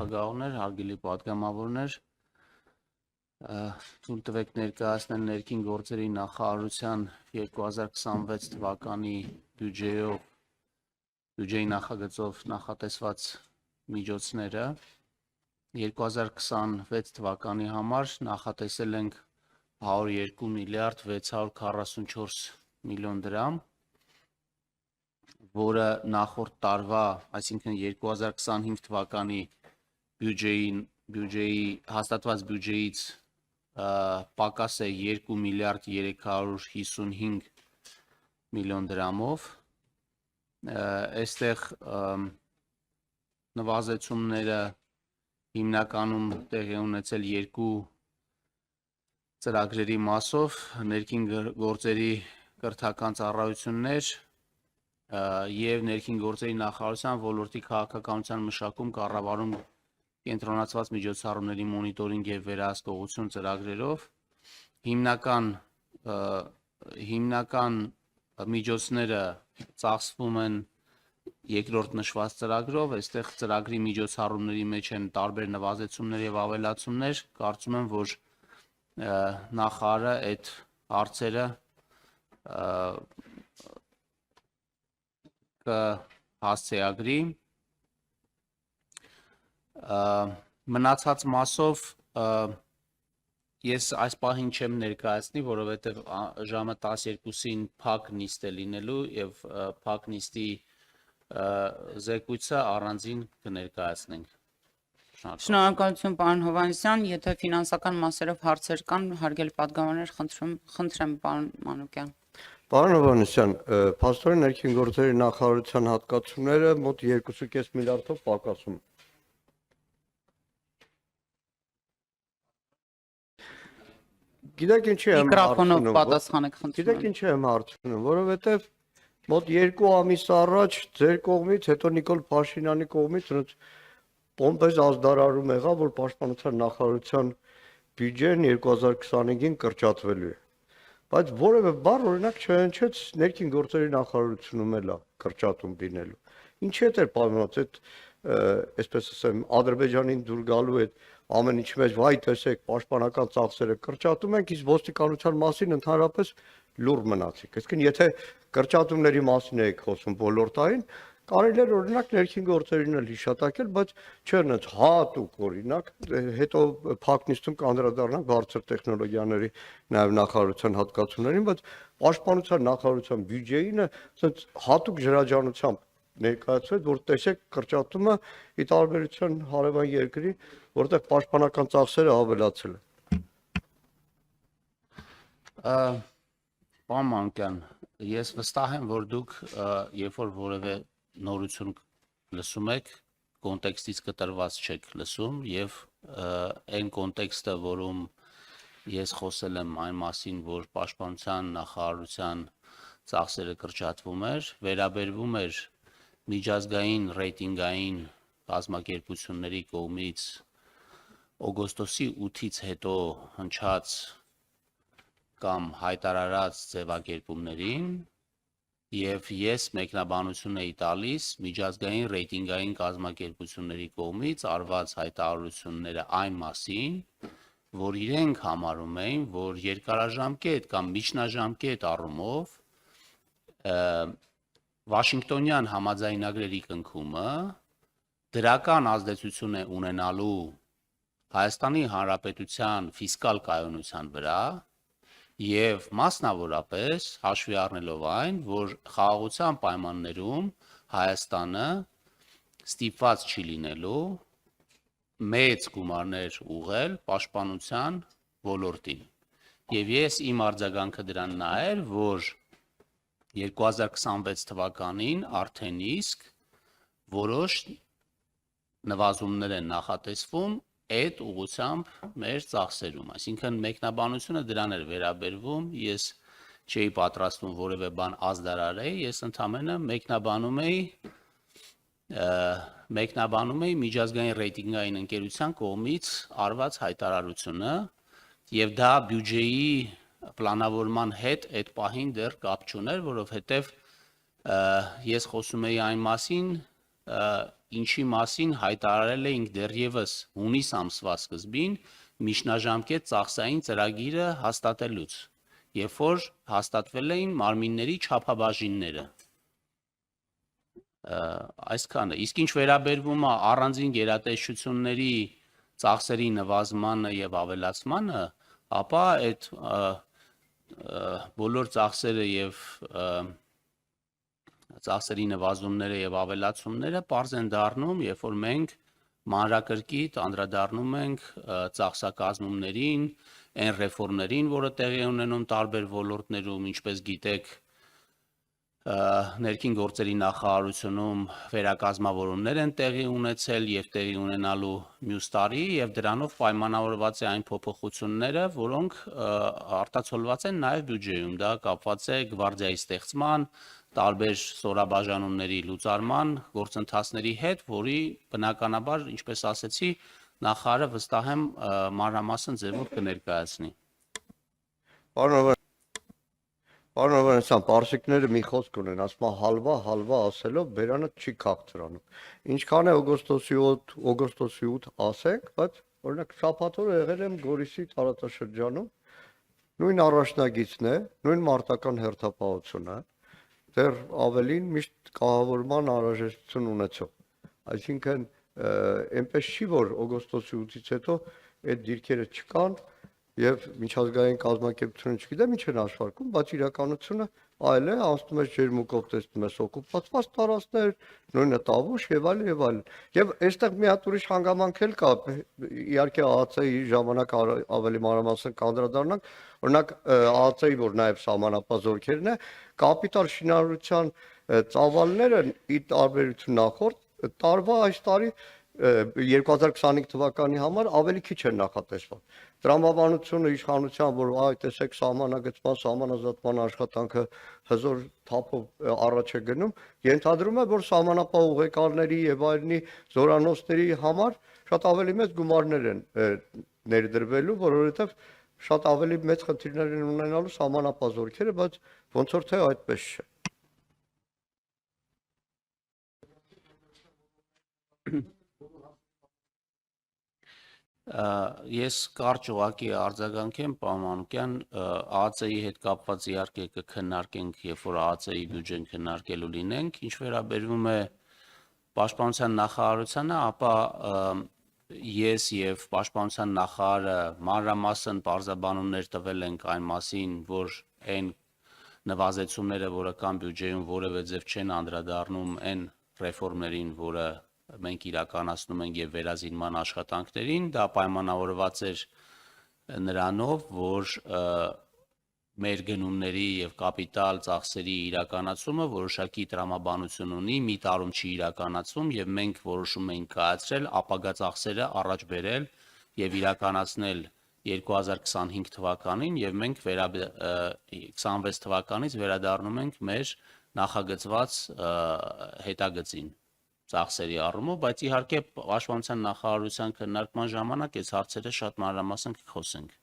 նախագահներ, հարգելի պատգամավորներ, թույլ տվեք ներկայացնել ներքին գործերի նախարարության 2026 թվականի բյուջեի նախագծով նախատեսված միջոցները 2026 թվականի համար նախատեսել ենք 102 միլիարդ 644 միլիոն դրամ, որը նախորդ տարվա, այսինքն 2025 թվականի բյուջեի հաստատված բյուջեից պակաս է 2 միլիարդ 355 միլիոն դրամով։ Այստեղ նվազեցումները հիմնականում տեղի ունեցել երկու ծրագրերի մասով, ներքին գործերի կրթական ծառայություններ և ներքին գործերի նախարարության ոլորտի քաղաքականության մշակում, կառավարում, կենտրոնացված միջոցառումների մոնիտորինգ և վերահսկողություն ծրագրերով, հիմնական միջոցները ծախսվում են երկրորդ նշված ծրագրով, այստեղ ծրագրի միջոցառումների մեջ են տարբեր նվազեցումներ և ավելացումներ, կարծում եմ, որ նախարարը այդ հարցերը կհասցեագրի։ Մնացած մասով ես այս պահին չեմ ներկայացնի, որովհետև ժամը 12-ին փակ նիստ է լինելու և փակ նիստի զեկույցը առանձին կներկայացնենք։ Շնորհակալություն, պարոն Հովհաննիսյան, եթե ֆինանսական մասերով հարցեր կան, հարգելի պատգամավորներ, խնդրեմ, պարոն Մանուկյան։ Պարոն Հովհաննիսյան, փաստորեն ներքին գործերի նախարարության հատկացումները մոտ 2.5 միլիարդով պակասում։ Գիտեք ինչի եմ Միկրոֆոնով պատասխանեք, խնդրում եմ։ Գիտեք ինչի եմ հարցնում, որովհետև մոտ 2 ամիս առաջ ձեր կողմից, հետո Նիկոլ Փաշինյանի կողմից պոմպեզ ազդարարում եղավ, որ պաշտպանության նախարարության բյուջեն 2025-ին կրճատվելու է։ Բայց որևէ բառ օրինակ չհնչեց ներքին գործերի նախարարությունում էլա կրճատում լինելու։ Ինչի՞ հետ էր պայմանված այդ, այսպես ասեմ, Ադրբեջանին դուր գալու այդ ամեն ինչ մեջ, վայ, տեսեք, պաշտպանական ծախսերը կրճատում ենք, իսկ ոստիկանության մասին ընդհանրապես լուռ մնացիք։ Այսինքն, եթե կրճատումների մասին եք խոսում ոլորտային, կարելի էր օրինակ ներքին գործերին էլ հիշատակել, բայց չէր այնց հատուկ օրինակ, հետո փակ նիստում կանդրադառնանք բարձր տեխնոլոգիաների նաև նախարարության հատկացումներին, բայց պաշտպանության նախարարության բյուջեին այնց հատուկ ջրաջանությամբ ներկայացվեց, որ տեսեք կրճատումը ի տարբերություն հարևան երկրի, որտեղ պաշտպանական ծախսերը ավելացել են։ Պարոն Մանուկյան, ես վստահ եմ, որ դուք երբ որ որևէ նորություն լսում եք, կոնտեքստից կտրված չեք լսում և այն կոնտեքստը, որում ես խոսել եմ այն մասին, որ պաշտպանության նախարարության ծախսերը կրճատվում էր, վերաբերվում էր միջազգային ռեյտինգային կազմակերպությունների կողմից օգոստոսի 8-ից հետո հնչած կամ հայտարարած ձևակերպումներին և ես մեկնաբանություն էի տալիս միջազգային ռեյտինգային կազմակերպությունների կողմից արված հայտարարությունները այն մասին, որ իրենք համարում էին, որ երկարաժամկետ կամ միջնաժամկետ առումով Վաշինգտոնյան համաձայնագրերի կնքումը դրական ազդեցություն է ունենալու Հայաստանի Հանրապետության ֆիսկալ կայունության վրա և մասնավորապես հաշվի առնելով այն, որ խաղաղության պայմաններում Հայաստանը ստիպված չի լինելու մեծ գումարներ ուղղել պաշտպանության ոլորտին։ Եվ ես իմ արձագանքը դրան նա էր, որ 2026 թվականին արդեն իսկ որոշ նվազումներ են նախատեսվում այդ ուղղությամբ մեր ծախսերում, այսինքն մեկնաբանությունը դրան էր վերաբերվում, ես չէի պատրաստվում որևէ բան ազդարարել, ես ընդամենը մեկնաբանում էի միջազգային ռեյտինգային ընկերության կողմից արված հայտարարությունը և դա բյուջեի պլանավորման հետ այդ պահին դեռ կապ չուներ, որովհետև ես խոսում էի այն մասին, ինչի մասին հայտարարել էինք դեռևս հունիս ամսվա սկզբին միջնաժամկետ ծախսային ծրագիրը հաստատելուց, երբ որ հաստատվել էին մարմինների չափաբաժինները։ Այսքանը։ Իսկ ինչ վերաբերվում է առանձին գերատեսչությունների ծախսերի նվազմանը եւ ավելացմանը, ապա այդ բոլոր ծախսերը եւ ծախսերի նվազումները եւ ավելացումները պարզ են դառնում, երբ որ մենք մանրակրկիտ անդրադառնում ենք ծախսակազմումներին, այն ռեֆորմներին, որը տեղի ունենում տարբեր ոլորտներում, ինչպես գիտեք, ներքին գործերի նախարարությունում վերակազմավորումներ են տեղի ունեցել եւ տեղի ունենալու մյուս տարի եւ դրանով պայմանավորված է այն փոփոխությունները, որոնք արտացոլված են նաեւ բյուջեում, դա կապված է գվարդիայի ստեղծման, տարբեր սորաբաժանումների լուծարման գործընթացների հետ, որի բնականաբար, ինչպես ասեցի, նախարարը վստահ եմ մանրամասն ձևով կներկայացնի։ Պարոն Հովհաննիսյան, պարսիկները մի խոսք ունեն, ասում են հալվա ասելով բերանը չի քաղցրանում։ Ինչքան է օգոստոսի 8 ասենք, բայց օրինակ շաբաթ օրը եղել եմ Գորիսի տարածաշրջանում, նույն առաջնագիծն է, նույն մարտական հերթապահությունը, դեռ ավելին միշտ կահավորման անհրաժեշտություն ունեցող։ Այսինքն այնպես չի, որ օգոստոսի 8-ից հետո այդ դիրքերը չկան եւ միջազգային կազմակերպությունը չգիտեմ ինչ են աշխատում, բայց իրականությունը այլ է, անցնում է ջերմուկով տեսնում ես օկուպացված տարածքներ, նույնը Տավուշ եւ այլն եւ այլն։ Եվ այստեղ մի հատ ուրիշ հանգամանք էլ կա, իհարկե ԱԱՑ-ի ժամանակ ավելի մանրամասն կանդրադառնանք, օրինակ ԱԱՑ-ի, որ նաեւ սահմանապահ զորքերն է, կապիտալ շինարարության ծավալները ի տարբերություն նախորդ տարվա այս տարի 2025 թվականի համար ավելի քիչ են նախատեսված։ Տրամաբանությունը իշխանության, որ այ տեսեք սահմանագծման, սահմանազատման աշխատանքը հզոր թափով առաջ է գնում, ենթադրում է, որ սահմանապահ ուղեկալների եւ այլնի զորանոցների համար շատ ավելի մեծ գումարներ են ներդրվելու, որովհետեւ շատ ավելի մեծ խնդիրներ են ունենալու սահմանապահ զորքերը, բայց ոնց որ թե այդպես չէ։ Ես կարճ ուղղակի արձագանքեմ, պարոն Մանուկյան, ԱԱՑ-ի հետ կապված իհարկե կքննարկենք, երբ որ ԱԱՑ-ի բյուջեն քննարկելու լինենք, ինչ վերաբերվում է պաշտպանության նախարարությանը, ապա ես եւ պաշտպանության նախարարը մանրամասն պարզաբանումներ տվել ենք այն մասին, որ այն նվազեցումները, որը կան բյուջեում, որևէ ձև չեն անդրադառնում այն ռեֆորմներին, որը մենք իրականացնում ենք եւ վերազինման աշխատանքներին, դա պայմանավորված էր նրանով, որ մեր գնումների եւ կապիտալ ծախսերի իրականացումը որոշակի տրամաբանություն ունի, մի տարում չի իրականացվում եւ մենք որոշում ենք կայացրել ապագա ծախսերը առաջ բերել եւ իրականացնել 2025 թվականին եւ մենք 26 թվականից վերադառնում ենք մեր նախագծված հետագծին ծախսերի առումով, բայց իհարկե պաշտպանության նախարարության քննարկման ժամանակ այս հարցերը շատ մանրամասն կխոսենք։